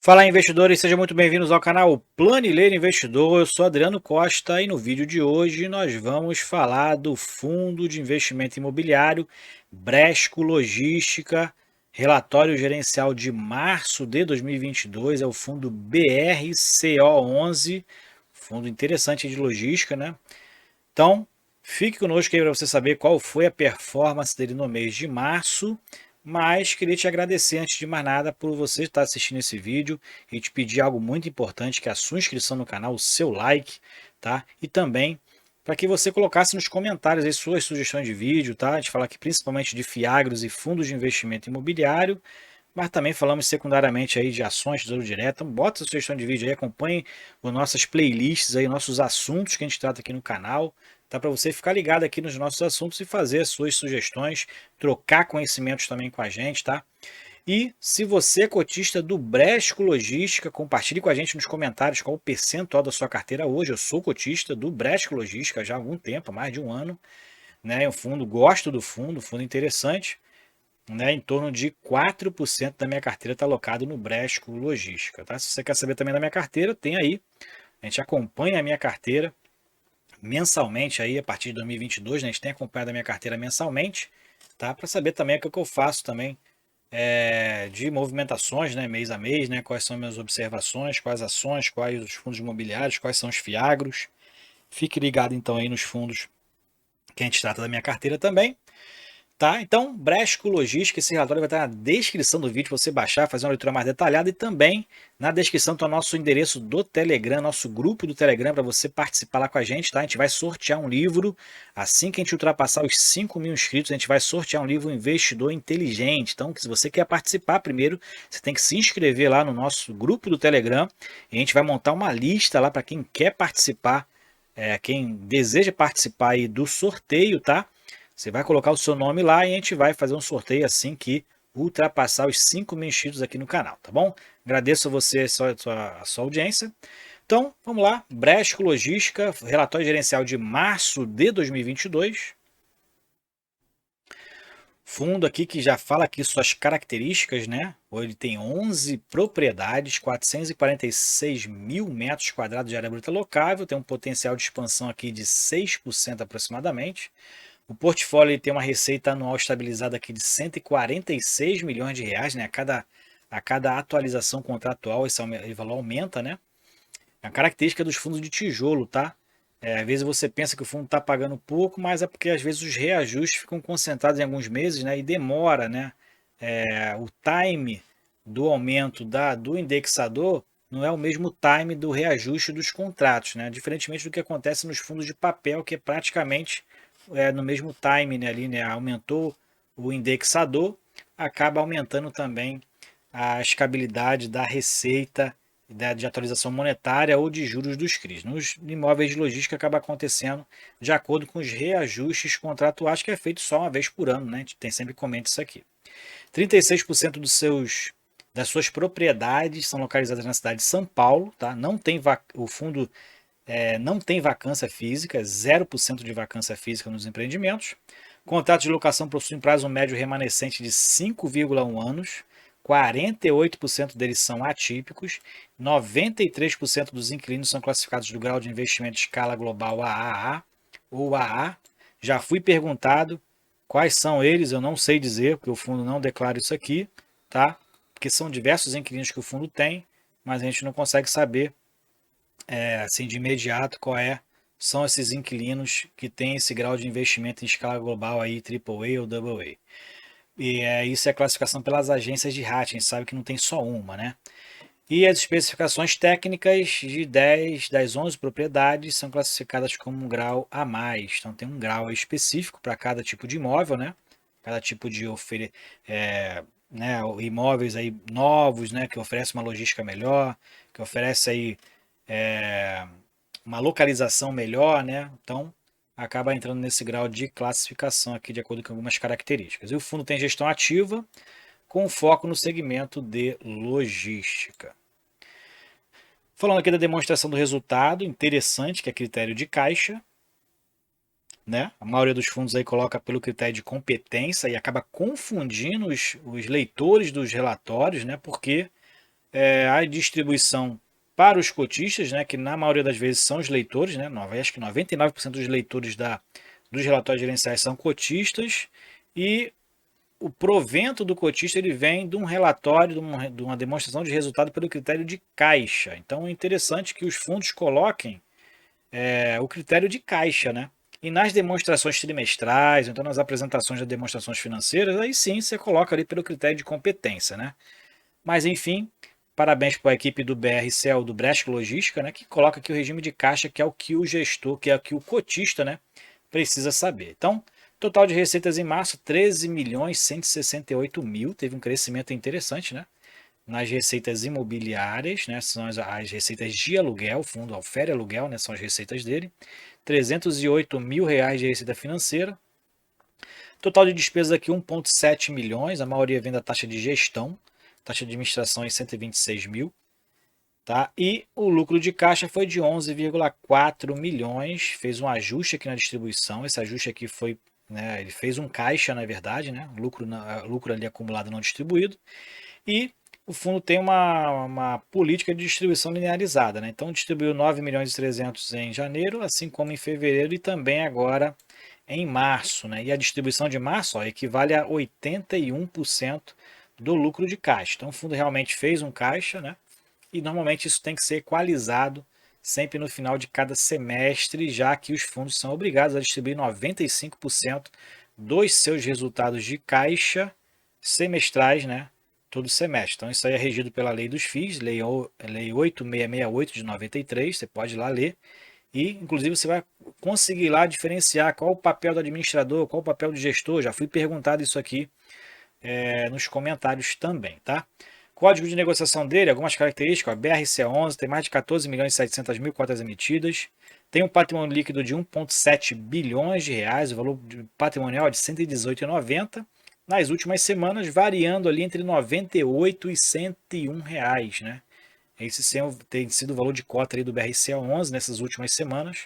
Fala, investidores, sejam muito bem-vindos ao canal Planileiro Investidor. Eu sou Adriano Costa e no vídeo de hoje nós vamos falar do fundo de investimento imobiliário Bresco Logística, relatório gerencial de março de 2022, é o fundo BRCO11, fundo interessante de logística, né? Então, fique conosco aí para você saber qual foi a performance dele no mês de março. Mas queria te agradecer antes de mais nada por você estar assistindo esse vídeo e te pedir algo muito importante, que é a sua inscrição no canal, o seu like, tá? E também para que você colocasse nos comentários aí suas sugestões de vídeo, tá? A gente fala aqui principalmente de fiagros e fundos de investimento imobiliário, mas também falamos secundariamente aí de ações, tesouro direto. Então bota a sugestão de vídeo aí, acompanhe as nossas playlists aí, nossos assuntos que a gente trata aqui no canal, tá? Para você ficar ligado aqui nos nossos assuntos e fazer as suas sugestões, trocar conhecimentos também com a gente, tá? E se você é cotista do Bresco Logística, compartilhe com a gente nos comentários qual o percentual da sua carteira hoje. Eu sou cotista do Bresco Logística já há algum tempo, há mais de um ano, né? O fundo, gosto do fundo, fundo interessante, né? Em torno de 4% da minha carteira está alocado no Bresco Logística, tá? Se você quer saber também da minha carteira, tem aí. A gente acompanha a minha carteira mensalmente aí a partir de 2022, né? A gente tem acompanhado a minha carteira mensalmente, tá? Para saber também o que eu faço também de movimentações, né? Mês a mês, né? Quais são minhas observações, quais ações, quais os fundos imobiliários, quais são os fiagros. Fique ligado então aí nos fundos que a gente trata da minha carteira também. Tá? Então, Bresco Logística, esse relatório vai estar na descrição do vídeo para você baixar, fazer uma leitura mais detalhada e também na descrição está o nosso endereço do Telegram, nosso grupo do Telegram para você participar lá com a gente, tá? A gente vai sortear um livro, assim que a gente ultrapassar os 5 mil inscritos, a gente vai sortear um livro Investidor Inteligente. Então, se você quer participar primeiro, você tem que se inscrever lá no nosso grupo do Telegram e a gente vai montar uma lista lá para quem quer participar, quem deseja participar aí do sorteio, tá? Você vai colocar o seu nome lá e a gente vai fazer um sorteio assim que ultrapassar os 5 mil inscritos aqui no canal, tá bom? Agradeço a você a sua audiência. Então, vamos lá. Bresco Logística, relatório gerencial de março de 2022. Fundo aqui que já fala aqui suas características, né? Ele tem 11 propriedades, 446 mil metros quadrados de área bruta locável, tem um potencial de expansão aqui de 6% aproximadamente. O portfólio tem uma receita anual estabilizada aqui de 146 milhões de reais, né? A cada atualização contratual esse valor aumenta, né? É a característica dos fundos de tijolo, tá? Às vezes você pensa que o fundo está pagando pouco, mas é porque às vezes os reajustes ficam concentrados em alguns meses, né? E demora, né? O time do aumento do indexador não é o mesmo time do reajuste dos contratos, né? Diferentemente do que acontece nos fundos de papel, que é praticamente no mesmo time, né, ali, né? Aumentou o indexador, acaba aumentando também a escabilidade da receita de atualização monetária ou de juros dos CRIs. Nos imóveis de logística acaba acontecendo de acordo com os reajustes contratuais, que é feito só uma vez por ano, né? A gente tem sempre comenta isso aqui. 36% das suas propriedades são localizadas na cidade de São Paulo, tá? Não tem o fundo não tem vacância física, 0% de vacância física nos empreendimentos. Contratos de locação possuem prazo médio remanescente de 5,1 anos. 48% deles são atípicos, 93% dos inquilinos são classificados do grau de investimento escala global AAA ou AA. Já fui perguntado quais são eles, eu não sei dizer, porque o fundo não declara isso aqui, tá? Porque são diversos inquilinos que o fundo tem, mas a gente não consegue saber assim de imediato são esses inquilinos que têm esse grau de investimento em escala global aí, AAA ou AA. E isso é a classificação pelas agências de rating, a gente sabe que não tem só uma, né? E as especificações técnicas de 10 das 11 propriedades são classificadas como um grau a mais. Então tem um grau específico para cada tipo de imóvel, né? Cada tipo de né, imóveis aí novos, né, que oferece uma logística melhor, que oferece aí é, uma localização melhor, né? Então acaba entrando nesse grau de classificação aqui de acordo com algumas características. E o fundo tem gestão ativa com foco no segmento de logística. Falando aqui da demonstração do resultado, interessante, que é critério de caixa, né? A maioria dos fundos aí coloca pelo critério de competência e acaba confundindo os leitores dos relatórios, né? Porque A distribuição para os cotistas, né, que na maioria das vezes são os leitores, né, acho que 99% dos leitores dos relatórios gerenciais são cotistas, e o provento do cotista ele vem de um relatório, de uma demonstração de resultado pelo critério de caixa. Então é interessante que os fundos coloquem o critério de caixa, né? E nas demonstrações trimestrais, então nas apresentações das demonstrações financeiras, aí sim você coloca ali pelo critério de competência, né? Mas enfim, parabéns para a equipe do BRCL, do Bresco Logística, né? Que coloca aqui o regime de caixa, que é o que o gestor, que é o que o cotista, né? Precisa saber. Então, total de receitas em março, 13 milhões 168 mil, teve um crescimento interessante, né? Nas receitas imobiliárias, né? São as receitas de aluguel, fundo Alfer Aluguel, né? São as receitas dele. 308 mil reais de receita financeira. Total de despesas aqui 1,7 milhões, a maioria vem da taxa de gestão, taxa de administração em 126 mil. Tá? E o lucro de caixa foi de 11,4 milhões, fez um ajuste aqui na distribuição, esse ajuste aqui foi, né, ele fez um caixa na verdade, né, lucro ali acumulado não distribuído, e o fundo tem uma política de distribuição linearizada, né? Então distribuiu 9 milhões e 300 em janeiro, assim como em fevereiro e também agora em março, né? E a distribuição de março, ó, equivale a 81% do lucro de caixa. Então o fundo realmente fez um caixa, né? E normalmente isso tem que ser equalizado sempre no final de cada semestre, já que os fundos são obrigados a distribuir 95% dos seus resultados de caixa semestrais, né? Todo semestre. Então isso aí é regido pela lei dos FIIs, lei 8668 de 93, você pode ir lá ler. E, inclusive, você vai conseguir lá diferenciar qual o papel do administrador, qual o papel do gestor. Já fui perguntado isso aqui nos comentários também, tá? Código de negociação dele, algumas características, ó, BRC11, tem mais de 14 milhões e 700 mil cotas emitidas, tem um patrimônio líquido de 1,7 bilhões de reais, o valor patrimonial é de 118,90, nas últimas semanas variando ali entre 98 e 101 reais, né? Esse tem sido o valor de cota ali do BRCA11 nessas últimas semanas.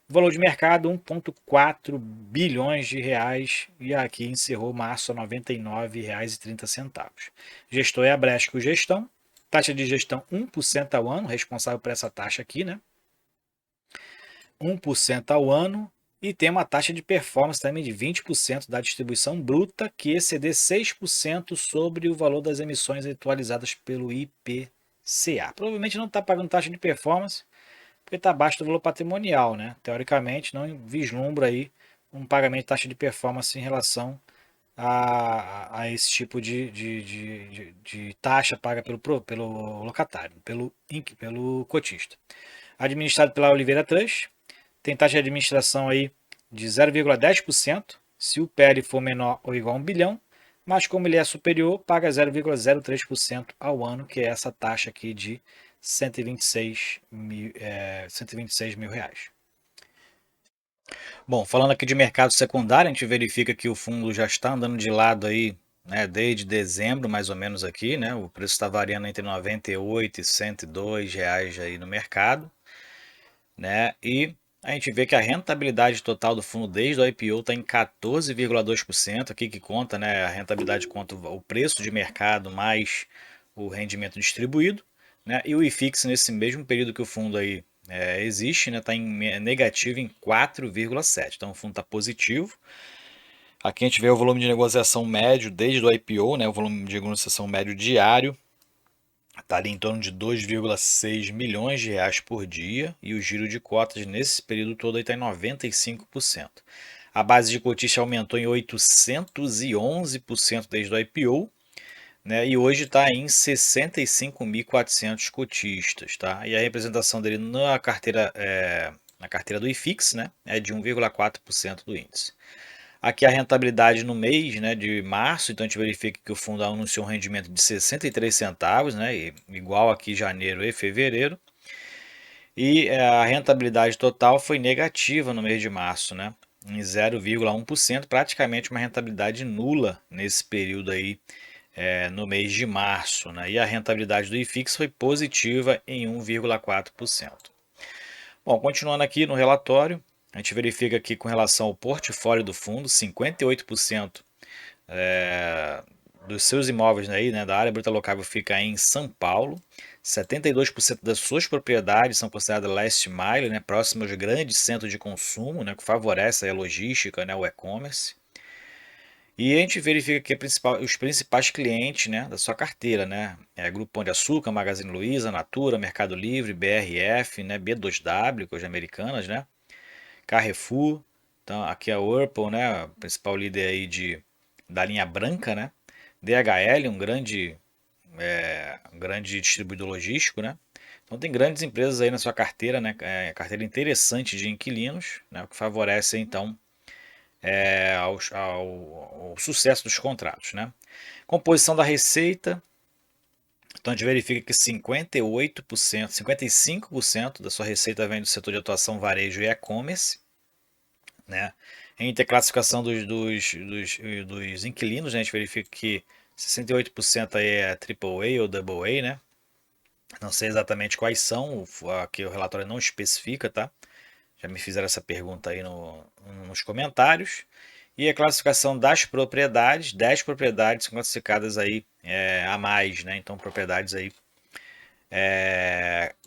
O valor de mercado 1,4 bilhões de reais e aqui encerrou março a R$ 99,30. Gestor é a Bresco Gestão, taxa de gestão 1% ao ano, responsável por essa taxa aqui, né? 1% ao ano e tem uma taxa de performance também de 20% da distribuição bruta que exceder 6% sobre o valor das emissões atualizadas pelo IPCA. Provavelmente não está pagando taxa de performance, porque está abaixo do valor patrimonial, né? Teoricamente, não vislumbra aí um pagamento de taxa de performance em relação a esse tipo de taxa paga pelo locatário, pelo cotista. Administrado pela Oliveira Trust, tem taxa de administração aí de 0,10% se o PL for menor ou igual a 1 bilhão, mas como ele é superior, paga 0,03% ao ano, que é essa taxa aqui de 126 mil reais. Bom, falando aqui de mercado secundário, a gente verifica que o fundo já está andando de lado aí, né, desde dezembro, mais ou menos aqui, né? O preço está variando entre 98 e 102 reais aí no mercado, né? E a gente vê que a rentabilidade total do fundo desde o IPO está em 14,2%, aqui que conta, né? A rentabilidade conta o preço de mercado mais o rendimento distribuído, né? E o IFIX nesse mesmo período que o fundo aí existe, né? Está em negativo em 4,7%. Então o fundo está positivo. Aqui a gente vê o volume de negociação médio desde o IPO, né? O volume de negociação médio diário está ali em torno de 2,6 milhões de reais por dia e o giro de cotas nesse período todo está em 95%. A base de cotista aumentou em 811% desde o IPO, né, e hoje está em 65.400 cotistas. Tá? E a representação dele na carteira do IFIX, né, é de 1,4% do índice. Aqui a rentabilidade no mês, né, de março, então a gente verifica que o fundo anunciou um rendimento de 63 centavos, né, igual aqui janeiro e fevereiro. E a rentabilidade total foi negativa no mês de março, né, em 0,1%, praticamente uma rentabilidade nula nesse período aí, no mês de março. Né, e a rentabilidade do IFIX foi positiva em 1,4%. Bom, continuando aqui no relatório, a gente verifica aqui com relação ao portfólio do fundo, 58% dos seus imóveis aí, né, da área bruta locável fica em São Paulo. 72% das suas propriedades são consideradas last mile, né, próximas aos grandes centros de consumo, né, que favorece a logística, né, o e-commerce. E a gente verifica que os principais clientes, né, da sua carteira, né, é Grupo Pão de Açúcar, Magazine Luiza, Natura, Mercado Livre, BRF, né, B2W, coisas americanas, né, Carrefour. Então aqui é a Whirlpool, né, a principal líder aí da linha branca, né, DHL, um grande distribuidor logístico, né. Então tem grandes empresas aí na sua carteira, né, carteira interessante de inquilinos, né, o que favorece então ao sucesso dos contratos, né? Composição da receita, então a gente verifica que 58%, 55% da sua receita vem do setor de atuação varejo e e-commerce, né? Entre a classificação dos inquilinos, né, a gente verifica que 68% aí é AAA ou AA, né? Não sei exatamente quais são, aqui o relatório não especifica, tá? Já me fizeram essa pergunta aí nos comentários. E a classificação das propriedades, 10 propriedades são classificadas aí a mais, né? Então propriedades aí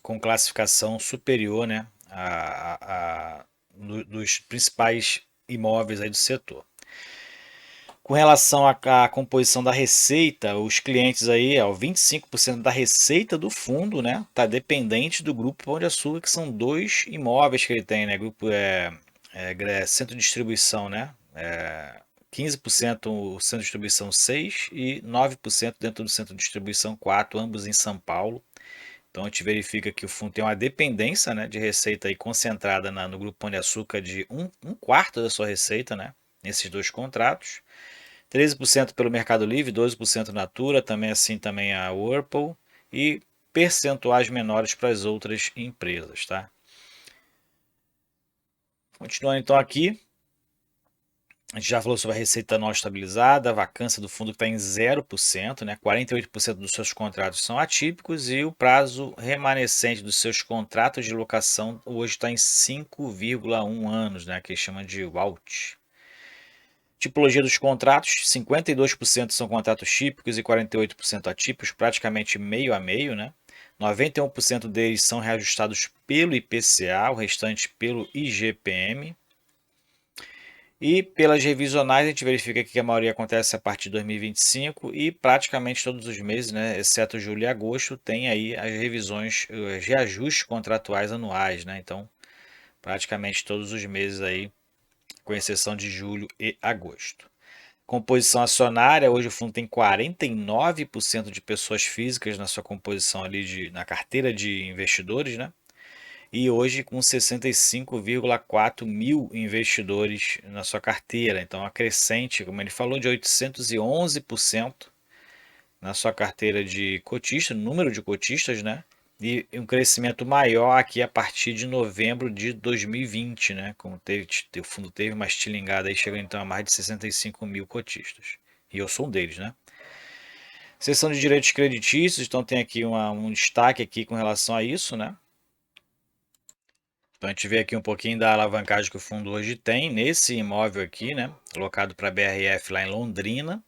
com classificação superior, né? Dos principais imóveis aí do setor. Com relação à composição da receita, os clientes aí, ó, 25% da receita do fundo, né, tá dependente do Grupo Pão de Açúcar, que são dois imóveis que ele tem, né, grupo centro de distribuição, né, 15% o centro de distribuição 6 e 9% dentro do centro de distribuição 4, ambos em São Paulo. Então a gente verifica que o fundo tem uma dependência, né, de receita aí concentrada no Grupo Pão de Açúcar de um quarto da sua receita, né, nesses dois contratos. 13% pelo Mercado Livre, 12% Natura, também assim também a Whirlpool e percentuais menores para as outras empresas, tá? Continuando então aqui, a gente já falou sobre a receita não estabilizada, a vacância do fundo que está em 0%, né? 48% dos seus contratos são atípicos e o prazo remanescente dos seus contratos de locação hoje está em 5,1 anos, né? Que chama de WAUT. Tipologia dos contratos, 52% são contratos típicos e 48% atípicos, praticamente meio a meio, né? 91% deles são reajustados pelo IPCA, o restante pelo IGPM. E pelas revisionais, a gente verifica que a maioria acontece a partir de 2025 e praticamente todos os meses, né, exceto julho e agosto, tem aí as revisões, os reajustes contratuais anuais, né? Então, praticamente todos os meses aí, com exceção de julho e agosto. Composição acionária, hoje o fundo tem 49% de pessoas físicas na sua composição ali na carteira de investidores, né? E hoje com 65,4 mil investidores na sua carteira. Então, a crescente, como ele falou, de 811% na sua carteira de cotista, número de cotistas, né? E um crescimento maior aqui a partir de novembro de 2020, né? Como o fundo teve uma estilingada aí, chegando então a mais de 65 mil cotistas. E eu sou um deles, né? Seção de direitos creditícios, então tem aqui um destaque aqui com relação a isso, né? Então a gente vê aqui um pouquinho da alavancagem que o fundo hoje tem nesse imóvel aqui, né? Locado para a BRF lá em Londrina.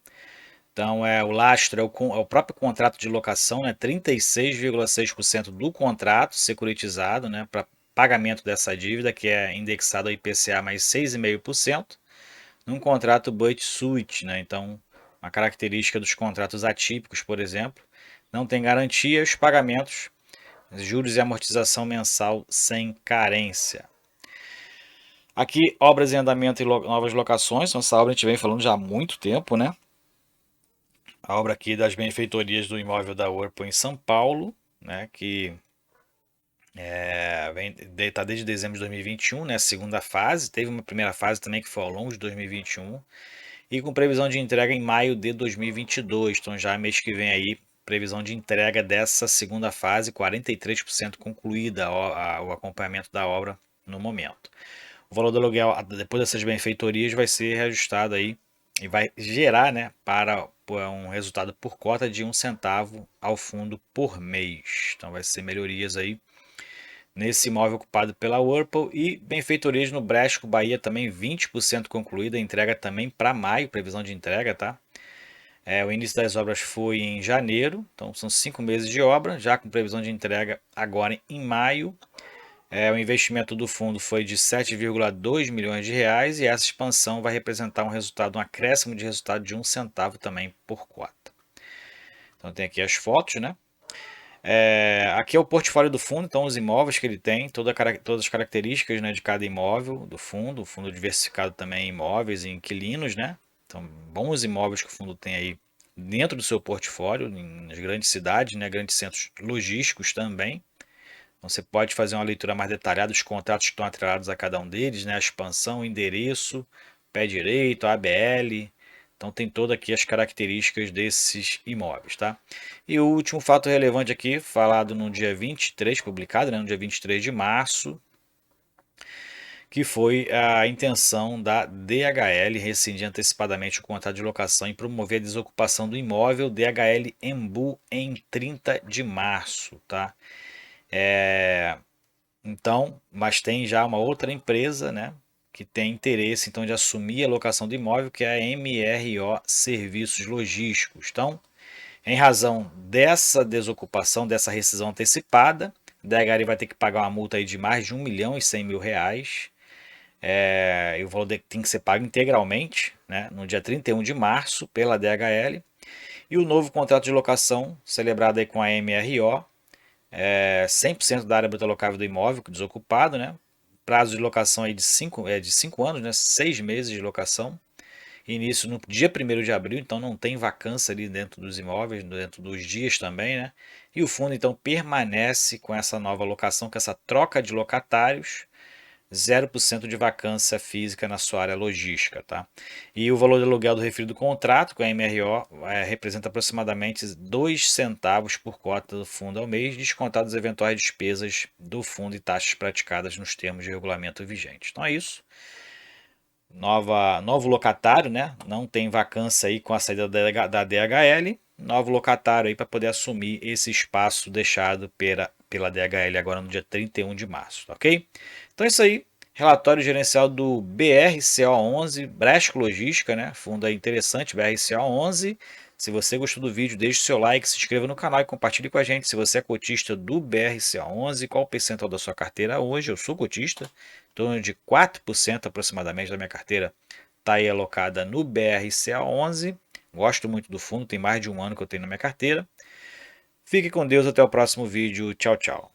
Então o lastro é o próprio contrato de locação, né? 36,6% do contrato securitizado, né? Para pagamento dessa dívida, que é indexado ao IPCA mais 6,5%, num contrato Buy-to-Suit, né? Então, uma característica dos contratos atípicos, por exemplo, não tem garantia, os pagamentos, juros e amortização mensal sem carência. Aqui, obras em andamento e novas locações. Então, essa obra a gente vem falando já há muito tempo, né? A obra aqui das benfeitorias do imóvel da Whirlpool em São Paulo, né? Que está desde dezembro de 2021, né? A segunda fase. Teve uma primeira fase também que foi ao longo de 2021. E com previsão de entrega em maio de 2022. Então, já mês que vem aí, previsão de entrega dessa segunda fase, 43% concluída o acompanhamento da obra no momento. O valor do aluguel, depois dessas benfeitorias, vai ser reajustado aí e vai gerar, né, para um resultado por cota de 1 centavo ao fundo por mês. Então vai ser melhorias aí nesse imóvel ocupado pela Whirlpool e benfeitorias no Brasco, Bahia, também 20% concluída, entrega também para maio, previsão de entrega, tá? O início das obras foi em janeiro, então são 5 meses de obra, já com previsão de entrega agora em maio. O investimento do fundo foi de 7,2 milhões de reais e essa expansão vai representar um acréscimo de resultado de 1 centavo também por cota. Então tem aqui as fotos, né? Aqui é o portfólio do fundo, então os imóveis que ele tem, todas as características, né, de cada imóvel do fundo. O fundo diversificado também em imóveis e inquilinos, né? Então, bons imóveis que o fundo tem aí dentro do seu portfólio, nas grandes cidades, né, grandes centros logísticos também. Então, você pode fazer uma leitura mais detalhada dos contratos que estão atrelados a cada um deles, né? A expansão, o endereço, pé direito, ABL. Então tem todas aqui as características desses imóveis, tá? E o último fato relevante aqui, falado no dia 23, publicado, né, no dia 23 de março, que foi a intenção da DHL rescindir antecipadamente o contrato de locação e promover a desocupação do imóvel DHL Embu em 30 de março, tá? Então, mas tem já uma outra empresa, né, que tem interesse então de assumir a locação do imóvel, que é a MRO Serviços Logísticos. Então, em razão dessa desocupação, dessa rescisão antecipada, a DHL vai ter que pagar uma multa aí de mais de 1.100.000 reais. E o valor tem que ser pago integralmente, né, no dia 31 de março pela DHL. E o novo contrato de locação, celebrado aí com a MRO, 100% da área bruta locável do imóvel desocupado, né? Prazo de locação aí de 5 anos, né? 6 meses de locação. Início no dia 1º de abril, então não tem vacância ali dentro dos imóveis, dentro dos dias também, né? E o fundo então permanece com essa nova locação, com essa troca de locatários, 0% de vacância física na sua área logística, tá? E o valor do aluguel do referido contrato com a MRO representa aproximadamente 2 centavos por cota do fundo ao mês, descontadas as eventuais despesas do fundo e taxas praticadas nos termos de regulamento vigente. Então é isso. Novo locatário, né? Não tem vacância aí com a saída da DHL. Novo locatário aí para poder assumir esse espaço deixado pela DHL agora no dia 31 de março, tá ok? Então é isso aí. Relatório gerencial do BRCO11, Bresco Logística, né? Fundo aí interessante, BRCO11. Se você gostou do vídeo, deixe seu like, se inscreva no canal e compartilhe com a gente. Se você é cotista do BRCO11, qual o percentual da sua carteira hoje? Eu sou cotista, em torno de 4% aproximadamente da minha carteira está aí alocada no BRCO11. Gosto muito do fundo, tem mais de um ano que eu tenho na minha carteira. Fique com Deus, até o próximo vídeo. Tchau, tchau.